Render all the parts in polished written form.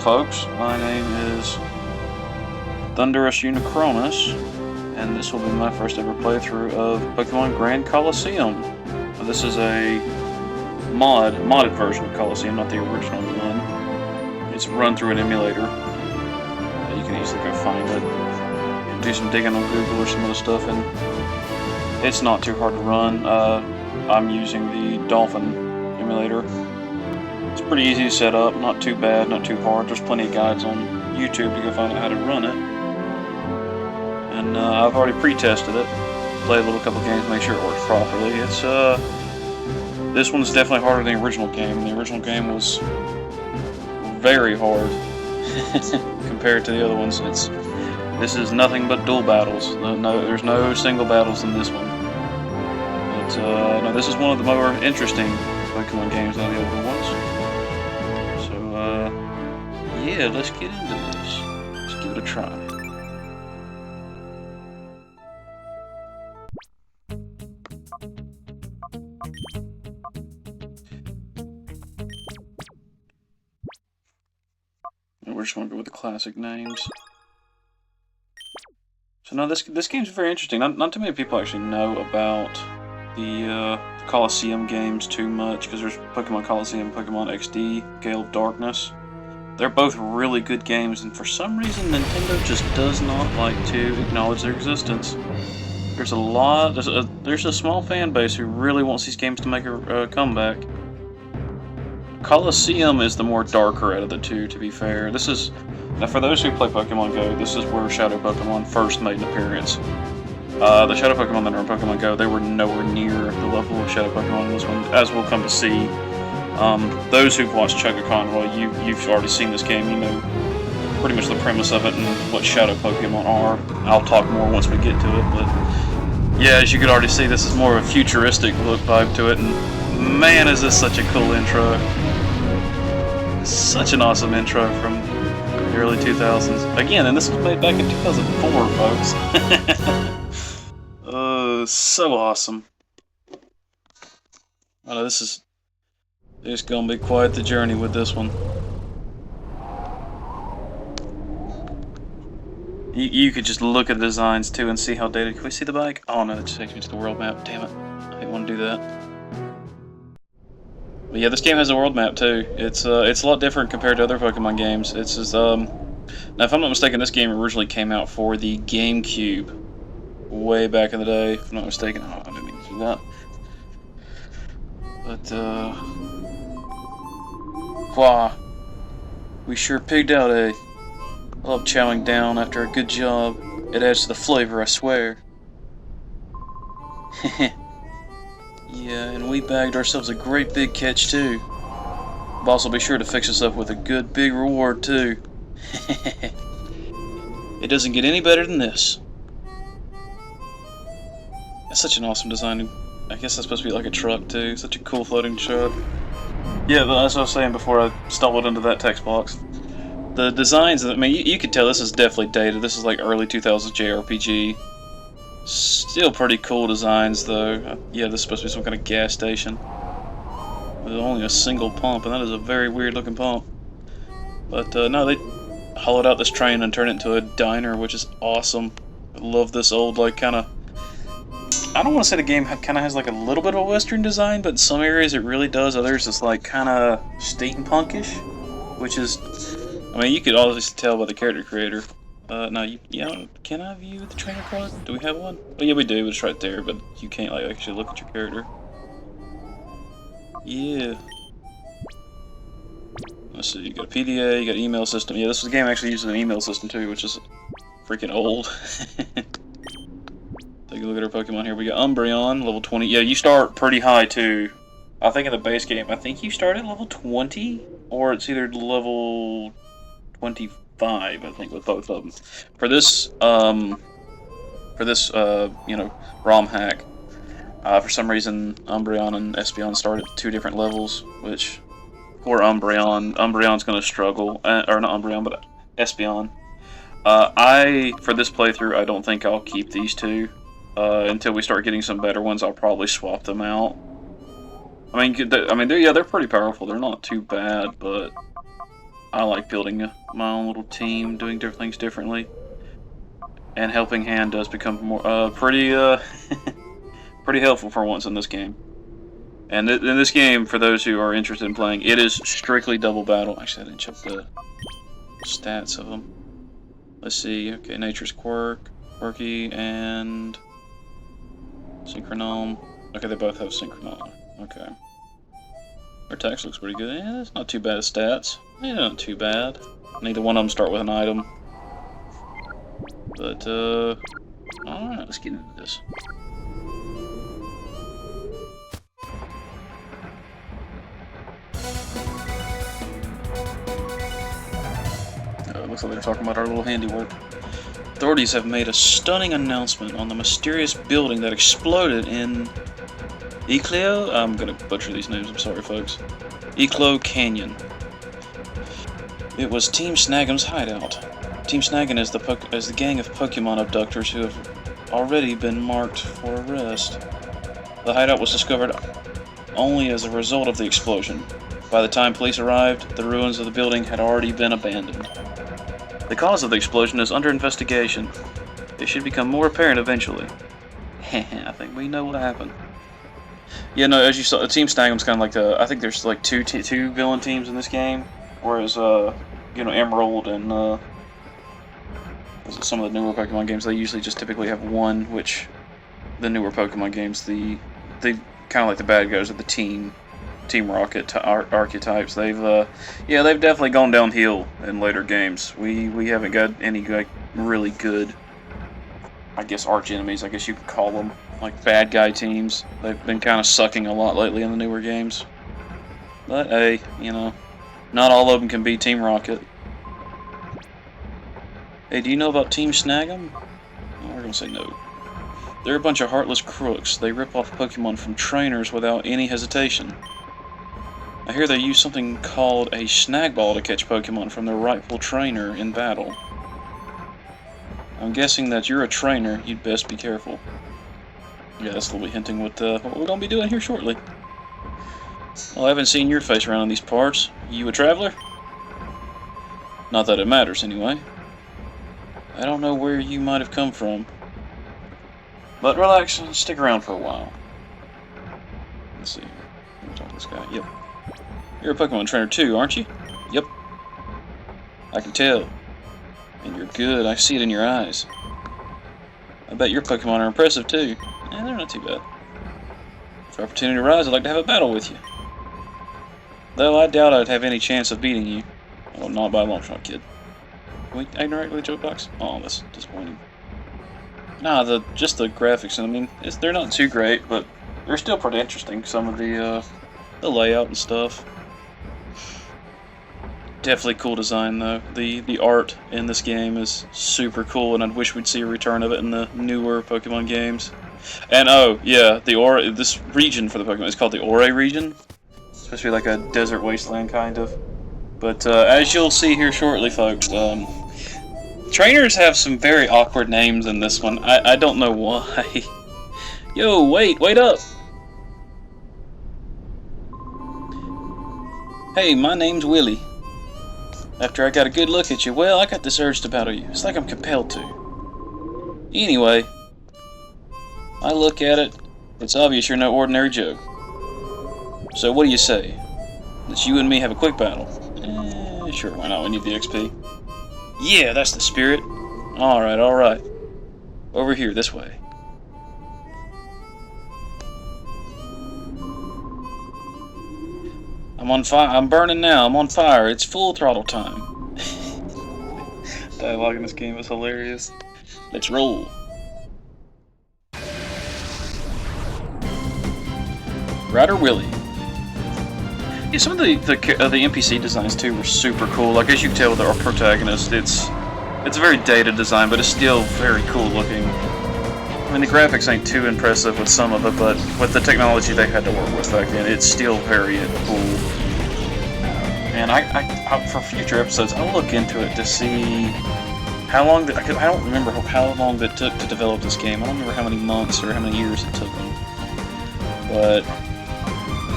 folks. My name is Thunderous Unicronus, and this will be my first ever playthrough of Pokemon Grand Colosseum. This is a modded version of Colosseum, not the original one. It's run through an emulator. You can easily go find it. Do some digging on Google or some other stuff, and it's not too hard to run. I'm using the Dolphin emulator. It's pretty easy to set up, not too bad, not too hard. There's plenty of guides on YouTube to go find out how to run it. And I've already pre-tested it, played a little couple games, make sure it works properly. It's this one's definitely harder than the original game. The original game was very hard compared to the other ones. This is nothing but dual battles. There's no single battles in this one. But no, this is one of the more interesting Pokemon games than the older ones. So yeah, let's get into this. Let's give it a try. We're just going to go with the classic names. So no, this game's very interesting. Not too many people actually know about the Colosseum games too much, because there's Pokemon Colosseum, Pokemon XD, Gale of Darkness. They're both really good games, and for some reason Nintendo just does not like to acknowledge their existence. There's a small fan base who really wants these games to make a comeback. Colosseum is the more darker out of the two, to be fair. Now for those who play Pokemon Go, this is where Shadow Pokemon first made an appearance. The Shadow Pokemon that are in Pokemon Go, they were nowhere near the level of Shadow Pokemon in this one, as we'll come to see. Those who've watched Chugacon, well, you've already seen this game, you know pretty much the premise of it and what Shadow Pokemon are. I'll talk more once we get to it, but yeah, as you could already see, this is more of a futuristic look vibe to it, and man, is this such a cool intro. Such an awesome intro from the early 2000s. Again, and this was made back in 2004, folks. So awesome. I know it's gonna be quite the journey with this one. You could just look at the designs too and see how dated. Can we see the bike? Oh no, it just takes me to the world map. Damn it. I didn't want to do that. But yeah, this game has a world map too. It's a lot different compared to other Pokemon games. It's just, now if I'm not mistaken, this game originally came out for the GameCube. Way back in the day, if I'm not mistaken. Oh, I didn't mean to do that. But, wow. We sure pigged out, eh? I love chowing down after a good job. It adds to the flavor, I swear. Yeah, and we bagged ourselves a great big catch, too. Boss will be sure to fix us up with a good big reward, too. It doesn't get any better than this. That's such an awesome design. I guess that's supposed to be like a truck, too. Such a cool floating truck. Yeah, but as I was saying before I stumbled into that text box. The designs, I mean, you could tell this is definitely dated. This is like early 2000s JRPG. Still pretty cool designs, though. Yeah, this is supposed to be some kind of gas station. With only a single pump, and that is a very weird-looking pump. But, no, they hollowed out this train and turned it into a diner, which is awesome. I love this old, like, kind of... I don't want to say the game kind of has, like, a little bit of a Western design, but in some areas it really does. Others it's, like, kind of steampunkish, which is... I mean, you could obviously tell by the character creator. No, can I view the trainer product? Do we have one? Oh yeah, we do, it's right there, but you can't, like, actually look at your character. Yeah. Let's see, you got a PDA, you got an email system. Yeah, this game actually uses an email system too, which is freaking old. Take a look at our Pokemon here. We got Umbreon, level 20. Yeah, you start pretty high too. I think in the base game, I think you start at level 20, or it's either level 25. I think, with both of them. For this, you know, ROM hack, for some reason, Umbreon and Espeon start at 2 different levels, which, for Umbreon's going to struggle, or not Umbreon, but Espeon. For this playthrough, I don't think I'll keep these 2, until we start getting some better ones. I'll probably swap them out. I mean, they're pretty powerful, they're not too bad, but I like building my own little team, doing different things differently. And Helping Hand does become more pretty pretty helpful for once in this game. And in this game, for those who are interested in playing, it is strictly double battle. Actually, I didn't check the stats of them. Let's see. Okay, Nature's Quirky, and Synchronome. Okay, they both have Synchronome. Okay. Their attacks looks pretty good. Yeah, it's not too bad of stats. Yeah, not too bad. Neither one of them start with an item. But, alright, let's get into this. Looks like they're talking about our little handiwork. Authorities have made a stunning announcement on the mysterious building that exploded in Ecleo? I'm gonna butcher these names, I'm sorry folks. Eclo Canyon. It was Team Snag'em's hideout. Team Snag'em is the gang of Pokémon abductors who have already been marked for arrest. The hideout was discovered only as a result of the explosion. By the time police arrived, the ruins of the building had already been abandoned. The cause of the explosion is under investigation. It should become more apparent eventually. I think we know what happened. Yeah, no, as you saw, Team Snag'em's kind of like the. I think there's like two villain teams in this game, whereas you know, Emerald and some of the newer Pokemon games, they usually just typically have one. Which the newer Pokemon games, they kind of like the bad guys are the Team Rocket archetypes. They've they've definitely gone downhill in later games. We haven't got any like really good, I guess, arch enemies, I guess you could call them, like bad guy teams. They've been kind of sucking a lot lately in the newer games. But hey, you know, not all of them can be Team Rocket. Hey, do you know about Team Snag'em? Oh, we're gonna say no. They're a bunch of heartless crooks. They rip off Pokemon from trainers without any hesitation. I hear they use something called a snag ball to catch Pokemon from their rightful trainer in battle. I'm guessing that you're a trainer, you'd best be careful. Yeah, that's a little bit hinting what we're going to be doing here shortly. Well, I haven't seen your face around in these parts. You a traveler? Not that it matters, anyway. I don't know where you might have come from. But relax and stick around for a while. Let's see. Let me talk to this guy. Yep. You're a Pokemon trainer too, aren't you? Yep. I can tell. And you're good. I see it in your eyes. I bet your Pokemon are impressive too. Eh, they're not too bad. If opportunity arises, I'd like to have a battle with you. Though I doubt I'd have any chance of beating you. Well, not by a long shot, kid. Can we interact with the joke box? Oh, that's disappointing. Nah, just the graphics, I mean, they're not too great, but they're still pretty interesting. Some of the layout and stuff. Definitely cool design though. The art in this game is super cool, and I wish we'd see a return of it in the newer Pokemon games. And oh yeah, this region for the Pokemon is called the Ore region. It's supposed to be like a desert wasteland kind of. But as you'll see here shortly, folks, trainers have some very awkward names in this one. I don't know why. Yo, wait up! Hey, my name's Willie. After I got a good look at you, well, I got this urge to battle you. It's like I'm compelled to. Anyway, I look at it, it's obvious you're no ordinary Joe. So what do you say? That you and me have a quick battle? Sure, why not? We need the XP. Yeah, that's the spirit. Alright. Over here, this way. I'm on fire. I'm burning now. I'm on fire. It's full throttle time. Dialogue in this game is hilarious. Let's roll. Ryder Willie. Yeah, some of the NPC designs too were super cool. Like, as you can tell with our protagonist, it's a very dated design, but it's still very cool looking. I mean, the graphics ain't too impressive with some of it, but with the technology they had to work with back then, it's still very cool. And I for future episodes, I'll look into it to see how long I don't remember how long that took to develop this game. I don't remember how many months or how many years it took them. But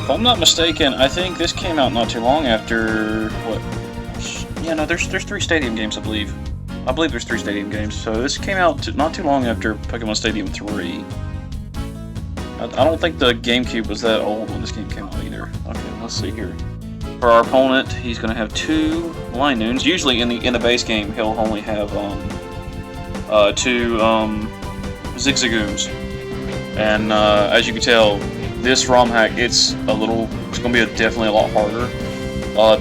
if I'm not mistaken, I think this came out not too long after Yeah, no, there's 3 stadium games, I believe. I believe there's 3 stadium games. So this came out not too long after Pokemon Stadium 3. I don't think the GameCube was that old when this game came out either. Okay, let's see here. For our opponent, he's going to have 2 Linoons. Usually in the base game, he'll only have 2 Zigzagoons. And as you can tell, this ROM hack, it's going to be definitely a lot harder.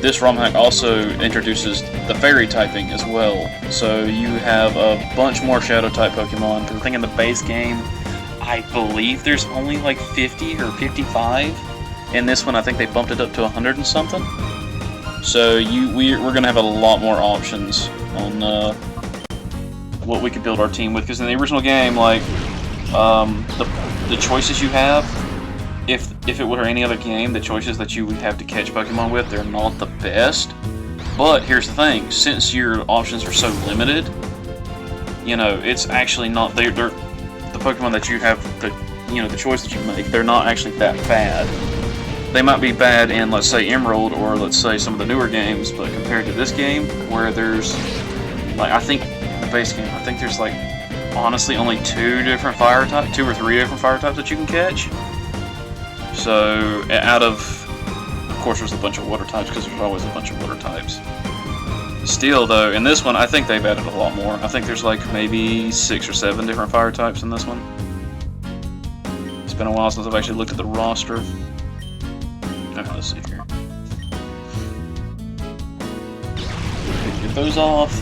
This ROM hack also introduces the fairy typing as well. So you have a bunch more shadow type Pokemon. Because I think in the base game, I believe there's only like 50 or 55. In this one, I think they bumped it up to 100 and something. So we're going to have a lot more options on what we could build our team with. Because in the original game, like the choices you have, if it were any other game, the choices that you would have to catch Pokemon with, they're not the best. But here's the thing: since your options are so limited, you know, it's actually not they're the Pokemon that you have, the choice that you make, they're not actually that bad. They might be bad in, let's say, Emerald, or let's say some of the newer games, but compared to this game, where there's, like, I think the base game, I think there's, like, honestly only 2 or 3 different fire types that you can catch. So, out of course there's a bunch of water types, because there's always a bunch of water types. Still, though, in this one, I think they've added a lot more. I think there's like maybe 6 or 7 different fire types in this one. It's been a while since I've actually looked at the roster. Okay, let's see here. Get those off.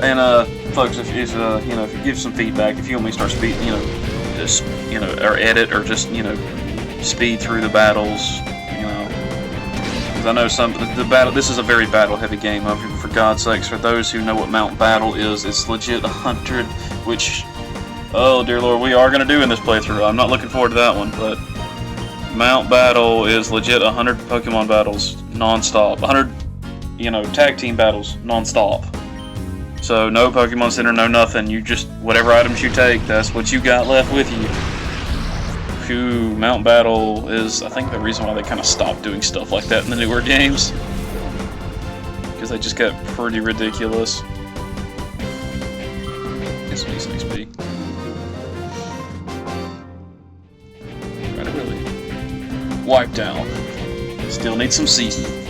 And folks, if you give some feedback, if you want me to start speed, just or edit, or just speed through the battles, because I know the battle. This is a very battle-heavy game. For God's sakes, for those who know what Mount Battle is, it's legit 100. Which, oh dear Lord, we are gonna do in this playthrough. I'm not looking forward to that one, but Mount Battle is legit 100 Pokemon battles non-stop. 100, tag team battles non-stop. So no Pokemon Center, no nothing. You just, whatever items you take, that's what you got left with you. Phew, Mount Battle is, I think, the reason why they kind of stopped doing stuff like that in the newer games. Because they just got pretty ridiculous. Get some decent XP. Try to really wipe down. Still need some seasoning.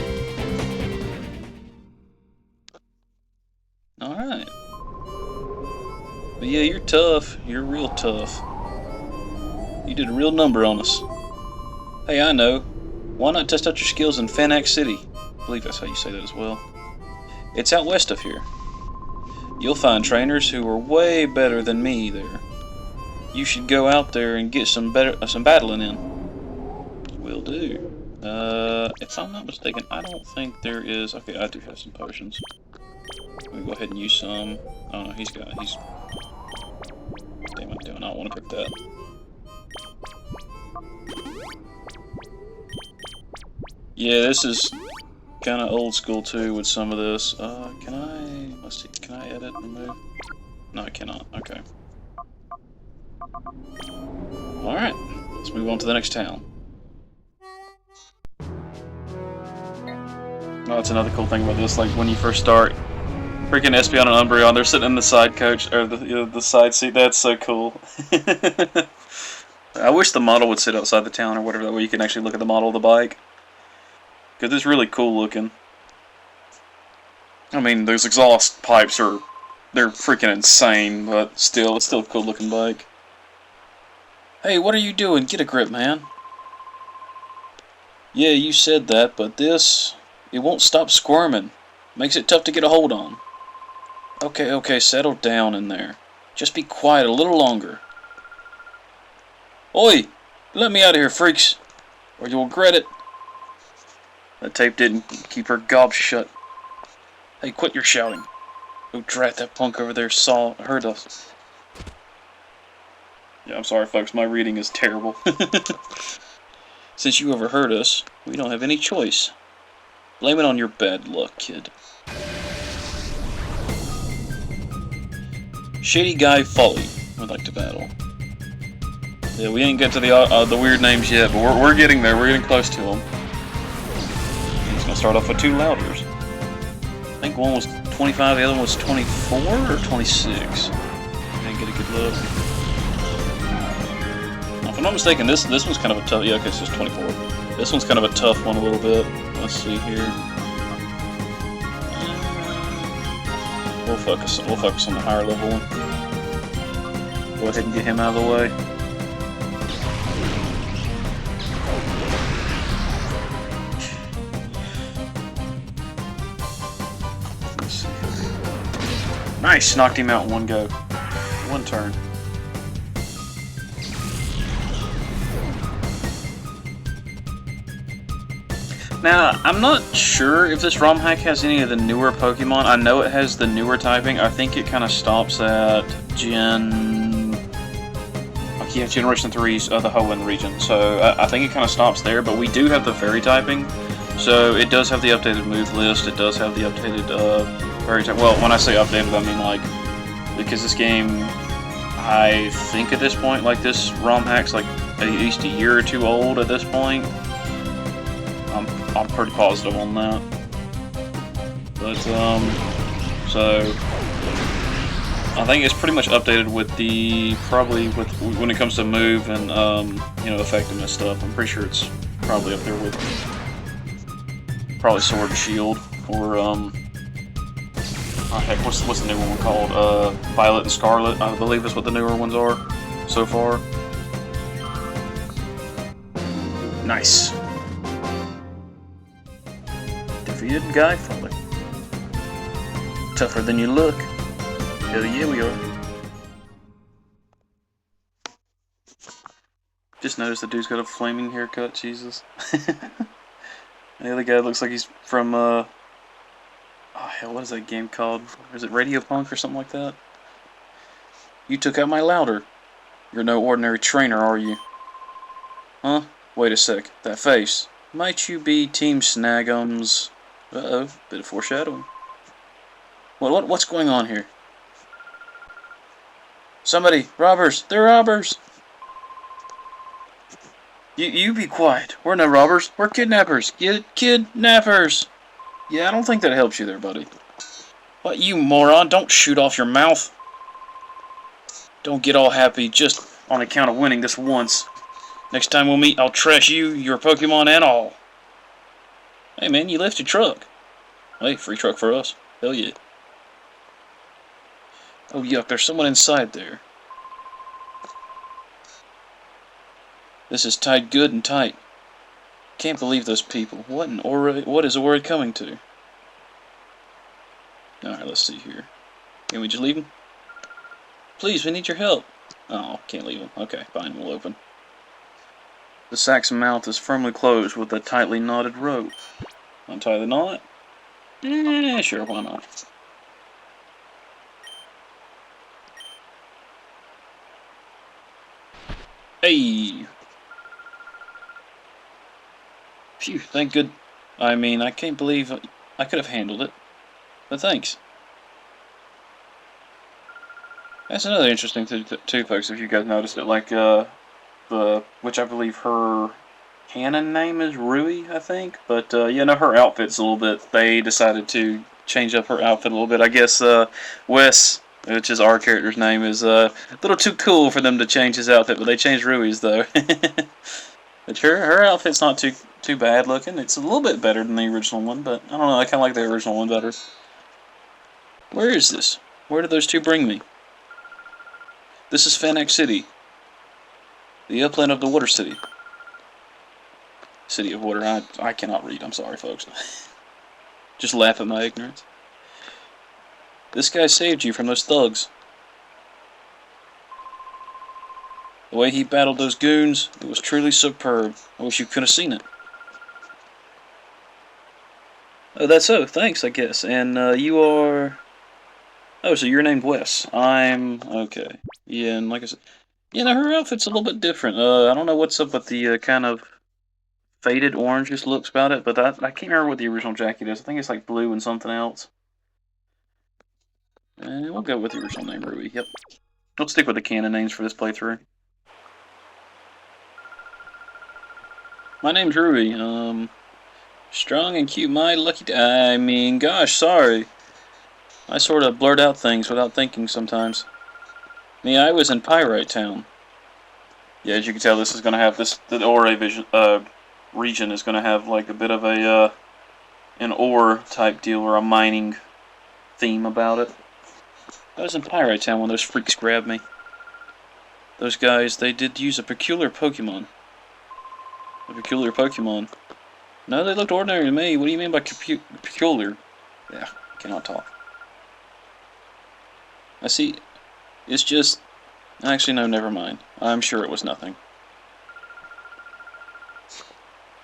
Alright. But yeah, you're tough. You're real tough. You did a real number on us. Hey, I know. Why not test out your skills in Fanax City? I believe that's how you say that as well. It's out west of here. You'll find trainers who are way better than me there. You should go out there and get some battling in. Will do. If I'm not mistaken, I don't think there is... Okay, I do have some potions. Let me go ahead and use some. Oh no, he's... Damn, I do not want to pick that. Yeah, this is kind of old school too with some of this. Let's see, can I edit and move? No, I cannot. Okay. Alright, let's move on to the next town. Oh, that's another cool thing about this, like when you first start, freaking Espeon and Umbreon, they're sitting in the side coach, or the side seat. That's so cool. I wish the model would sit outside the town or whatever, that way you can actually look at the model of the bike. Because it's really cool looking. I mean, those exhaust pipes they're freaking insane, but still, it's still a cool looking bike. Hey, what are you doing? Get a grip, man. Yeah, you said that, but it won't stop squirming. Makes it tough to get a hold on. Okay, settle down in there. Just be quiet a little longer. Oi! Let me out of here, freaks, or you'll regret it. That tape didn't keep her gob shut. Hey, quit your shouting. Oh, drat, that punk over there heard us. Yeah, I'm sorry, folks, my reading is terrible. Since you overheard us, we don't have any choice. Blame it on your bad luck, kid. Shady Guy Folly. would like to battle. Yeah, we ain't get to the weird names yet, but we're getting there. We're getting close to them. He's gonna start off with 2 Louders. I think one was 25, the other one was 24 or 26. Didn't get a good look. Now, if I'm not mistaken, this one's kind of a tough. Yeah, okay, it's just 24. This one's kind of a tough one a little bit. Let's see here. We'll focus on the higher level one. Go ahead and get him out of the way. Let's see. Nice, knocked him out in one go. One turn. Now, I'm not sure if this ROM hack has any of the newer Pokemon. I know it has the newer typing. I think it kind of stops at Generation 3's the Hoenn region. So I think it kind of stops there, but we do have the fairy typing. So it does have the updated move list. It does have the updated fairy type. Well, when I say updated, I mean like, because this game, I think at this point, like this ROM hack's like at least a year or 2 old at this point. I'm pretty positive on that. But, so I think it's pretty much updated with the, probably with, when it comes to move and, you know, effectiveness stuff. I'm pretty sure it's probably up there with, probably Sword and Shield, or, oh heck, what's the new one called? Violet and Scarlet, I believe is what the newer ones are, so far. Nice. Defeated Guy Fuller. Tougher than you look. Hell yeah, we are. Just noticed the dude's got a flaming haircut, Jesus. The other guy looks like he's from, oh hell, what is that game called? Is it Radio Punk or something like that? You took out my Louder. You're no ordinary trainer, are you? Huh? Wait a sec. That face. Might you be Team Snagum's... Uh-oh, bit of foreshadowing. What's going on here? Somebody, robbers! They're robbers! You be quiet. We're no robbers. We're kidnappers. Kidnappers! Yeah, I don't think that helps you there, buddy. What, you moron? Don't shoot off your mouth. Don't get all happy just on account of winning this once. Next time we'll meet, I'll trash you, your Pokemon, and all. Hey man, you left your truck. Hey, free truck for us. Hell yeah. Oh yuck, there's someone inside there. This is tied good and tight. Can't believe those people. What is Aura coming to? Alright, let's see here. Can we just leave him? Please, we need your help. Oh, can't leave him. Okay, fine, we'll open. The sack's mouth is firmly closed with a tightly knotted rope. Untie the knot? Sure, why not? Hey! Phew, thank good. I mean, I can't believe I could have handled it. But thanks. That's another interesting thing too, folks, if you guys noticed it. Like, which I believe her canon name is Rui, I think. But, yeah, no, her outfit's a little bit, they decided to change up her outfit a little bit. I guess, Wes, which is our character's name, is a little too cool for them to change his outfit, but they changed Rui's, though. But her outfit's not too bad looking. It's a little bit better than the original one, but I don't know, I kind of like the original one better. Where is this? Where did those two bring me? This is Fanac City. The upland of the Water City. City of Water. I cannot read. I'm sorry, folks. Just laugh at my ignorance. This guy saved you from those thugs. The way he battled those goons, it was truly superb. I wish you could have seen it. Oh, that's so. Thanks, I guess. And, you are... Oh, so you're named Wes. I'm... Okay. Yeah, and like I said... Yeah, no, her outfit's a little bit different. I don't know what's up with the, kind of faded orangish looks about it, but I can't remember what the original jacket is. I think it's like blue and something else. And we'll go with the original name, Ruby. Yep. Let's stick with the canon names for this playthrough. My name's Ruby. Strong and cute, my lucky... I mean, gosh, sorry. I sort of blurt out things without thinking sometimes. Me, I was in Pyrite Town. Yeah, as you can tell, this is going to have this... The ore region is going to have, like, a bit of a, an ore type deal or a mining theme about it. I was in Pyrite Town when those freaks grabbed me. Those guys, they did use a peculiar Pokemon. A peculiar Pokemon. No, they looked ordinary to me. What do you mean by peculiar? Yeah, cannot talk. I see. It's just... Actually, no, never mind. I'm sure it was nothing.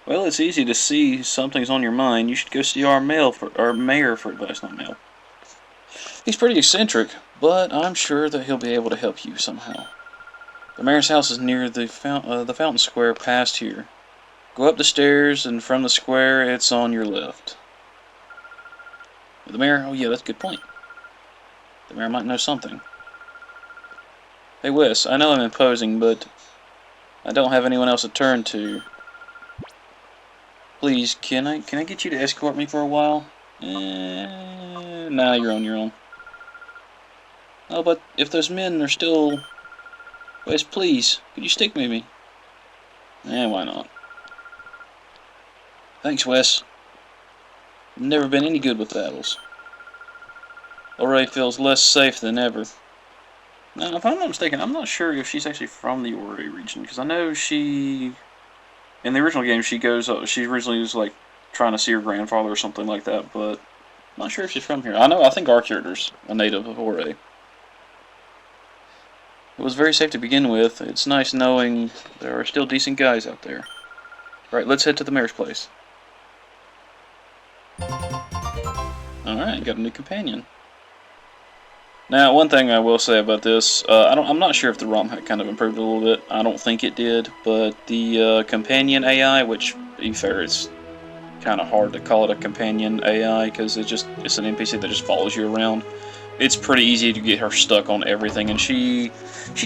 Well, it's easy to see something's on your mind. You should go see our mayor for advice, not mail. He's pretty eccentric, but I'm sure that he'll be able to help you somehow. The mayor's house is near the fountain square past here. Go up the stairs, and from the square, it's on your left. The mayor? Oh yeah, that's a good point. The mayor might know something. Hey Wes, I know I'm imposing, but I don't have anyone else to turn to. Please, can I get you to escort me for a while? Nah, you're on your own. Oh, but if those men are still... Wes, please, could you stick with me? Why not? Thanks, Wes. I've never been any good with battles. Ore feels less safe than ever. Now, if I'm not mistaken, I'm not sure if she's actually from the Ore region, because I know she... In the original game, she originally was, like, trying to see her grandfather or something like that, but I'm not sure if she's from here. I think our character's a native of Ore. It was very safe to begin with. It's nice knowing there are still decent guys out there. Right, let's head to the mayor's place. Alright, got a new companion. Now, one thing I will say about this, I'm not sure if the ROM had kind of improved a little bit. I don't think it did, but the companion AI, which, to be fair, it's kind of hard to call it a companion AI because it's an NPC that just follows you around. It's pretty easy to get her stuck on everything, and she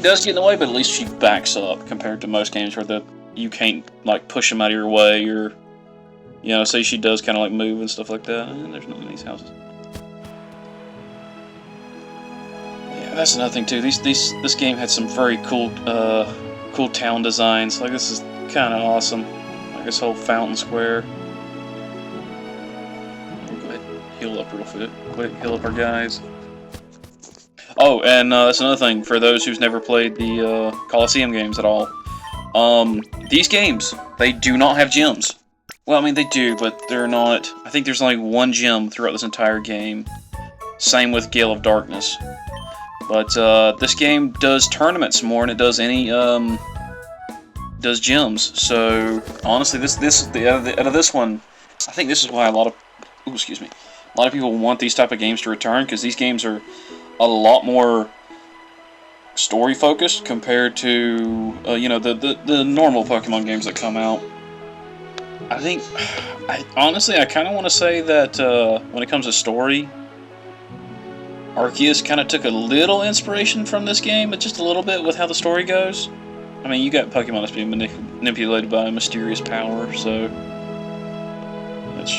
does get in the way, but at least she backs up compared to most games where you can't like push them out of your way or, you know, say she does kind of like move and stuff like that. And there's none in these houses. That's another thing too. This game had some very cool town designs. Like this is kind of awesome. Like this whole fountain square. We'll go ahead and heal up real quick. Heal up our guys. Oh, and that's another thing for those who's never played the Colosseum games at all. These games, they do not have gyms. Well, I mean they do, but they're not. I think there's only one gym throughout this entire game. Same with Gale of Darkness. But this game does tournaments more than it does any does gyms. So honestly, out of this one, I think this is why a lot of people want these type of games to return, because these games are a lot more story focused compared to you know, the normal Pokemon games that come out. Honestly, I kind of want to say that when it comes to story, Arceus kind of took a little inspiration from this game, but just a little bit with how the story goes. I mean, you got Pokemon that's being manipulated by a mysterious power, so... Let's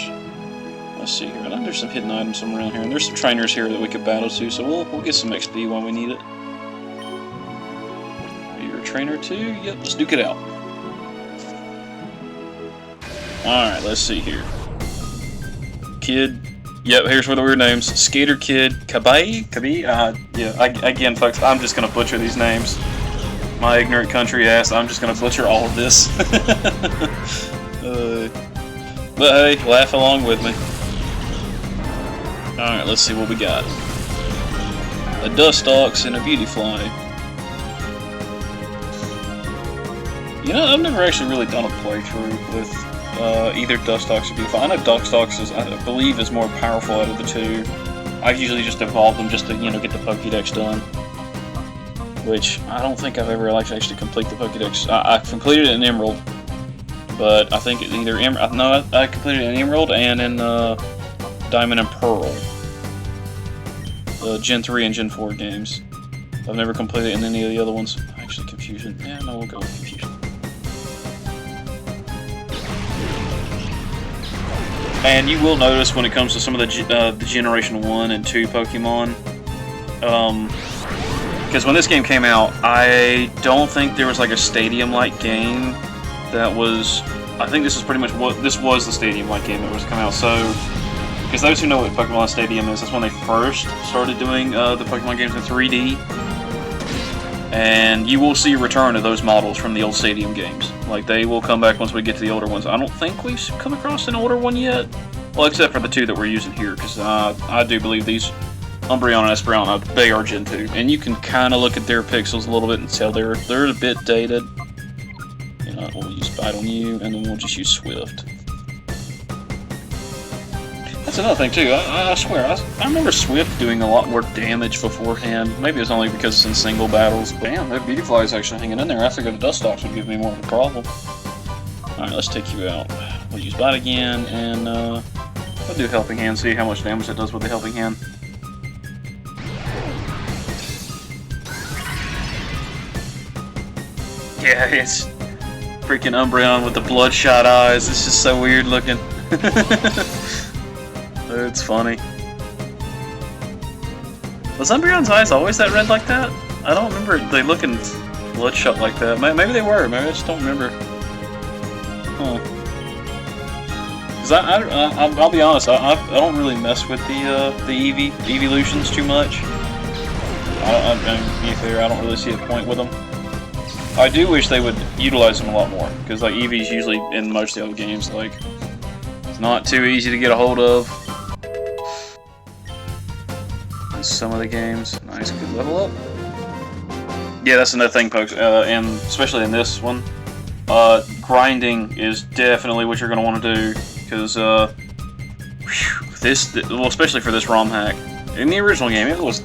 see here. I know there's some hidden items somewhere around here, and there's some trainers here that we could battle too, so we'll get some XP when we need it. You're a trainer too? Yep, let's duke it out. Alright, let's see here. Kid... Yep, here's where the weird names. Skater Kid, Kabai? Yeah, again, folks, I'm just gonna butcher these names. My ignorant country ass, I'm just gonna butcher all of this. But hey, laugh along with me. Alright, let's see what we got. A Dustox and a Beautyfly. You know, I've never actually really done a playthrough with either Dustox or Beautyfly. I know Dustox I believe, is more powerful out of the two. I've usually just evolved them just to, you know, get the Pokédex done. Which, I don't think I've ever actually complete the Pokédex. I've completed it in Emerald. But I think it's either I completed it in Emerald and in Diamond and Pearl. The Gen 3 and Gen 4 games. I've never completed it in any of the other ones. Actually, Confusion. Yeah, no, we'll go with Confusion. And you will notice when it comes to some of the Generation 1 and 2 Pokemon, because when this game came out, I don't think there was like a stadium-like game that was... I think this is pretty much what... This was the stadium-like game that was coming out, so... Because those who know what Pokemon Stadium is, that's when they first started doing the Pokemon games in 3D. And you will see a return of those models from the old Stadium games. Like, they will come back once we get to the older ones. I don't think we've come across an older one yet. Well, except for the two that we're using here, because I do believe these Umbreon and Espeon, they are Gen 2. And you can kind of look at their pixels a little bit and tell they're a bit dated. You know, we'll use Bite on you, and then we'll just use Swift. That's another thing, too. I swear, I remember Swift doing a lot more damage beforehand. Maybe it's only because it's in single battles. But damn, that Beautifly is actually hanging in there. I figured the Dustox would give me more of a problem. Alright, let's take you out. We'll use Bite again, and we'll do Helping Hand, see how much damage it does with the Helping Hand. Yeah, it's freaking Umbreon with the bloodshot eyes. It's just so weird looking. It's funny. Was Umbreon's eyes always that red like that? I don't remember they looking bloodshot like that. Maybe they were. Maybe I just don't remember. Huh. Cause I'll be honest. I don't really mess with the evolutions too much. To be fair, I don't really see a point with them. I do wish they would utilize them a lot more, because like Eevee's usually in most of the other games, like, it's not too easy to get a hold of. In some of the games, nice, good level up. Yeah, that's another thing, folks, and especially in this one, grinding is definitely what you're going to want to do, because well, especially for this ROM hack. In the original game, it was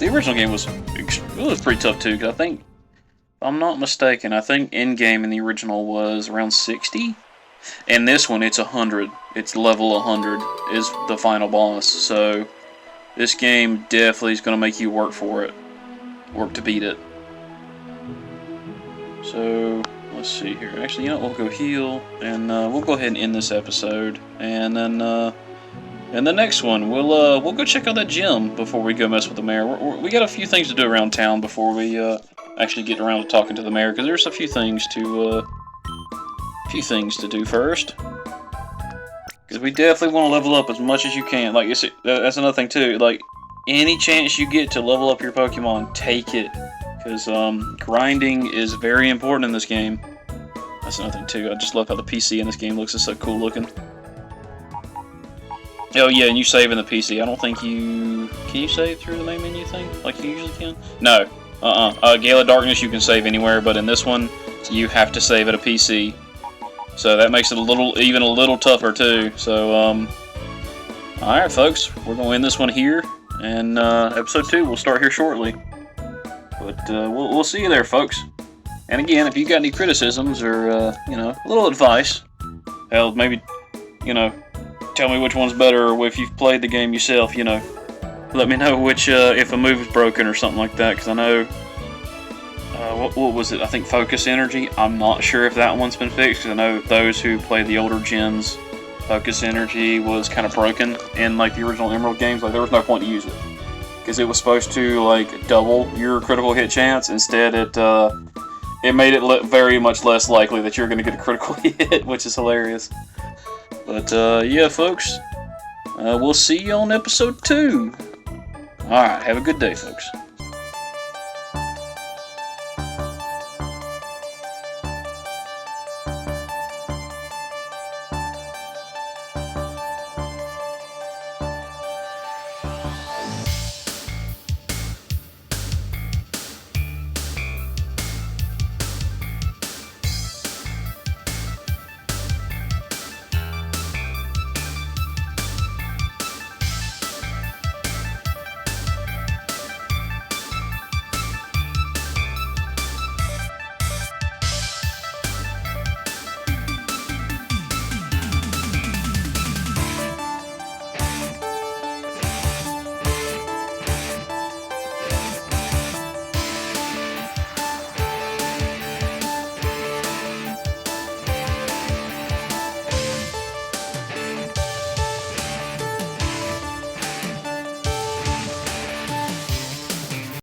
pretty tough too, because I think, if I'm not mistaken, I think in-game in the original was around 60. In this one, it's 100. It's level 100 is the final boss. So, this game definitely is going to make you work for it. Work to beat it. So, let's see here. Actually, you know what? We'll go heal, and we'll go ahead and end this episode. And then, in the next one, we'll go check out that gym before we go mess with the mayor. We got a few things to do around town before we actually get around to talking to the mayor, because there's a few things to do first. Because we definitely want to level up as much as you can. Like, that's another thing too. Like, any chance you get to level up your Pokemon, take it. Because grinding is very important in this game. That's another thing too. I just love how the PC in this game looks. It's so cool looking. Oh yeah, and you save in the PC. I don't think you... Can you save through the main menu thing? Like you usually can? No. Gale of Darkness you can save anywhere, but in this one, you have to save at a PC. So that makes it even a little tougher too. So, alright folks, we're going to end this one here, and episode 2 will start here shortly. But we'll see you there, folks. And again, if you got any criticisms or, you know, a little advice, hell, maybe, you know, tell me which one's better, or if you've played the game yourself, you know, let me know which, if a move is broken or something like that, because I know, what was it, I think Focus Energy, I'm not sure if that one's been fixed, because I know those who played the older gens, Focus Energy was kind of broken in, like, the original Emerald games, like, there was no point to use it, because it was supposed to, like, double your critical hit chance. Instead, it made it very much less likely that you're going to get a critical hit, which is hilarious. But, yeah, folks, we'll see you on episode 2. Alright, have a good day, folks.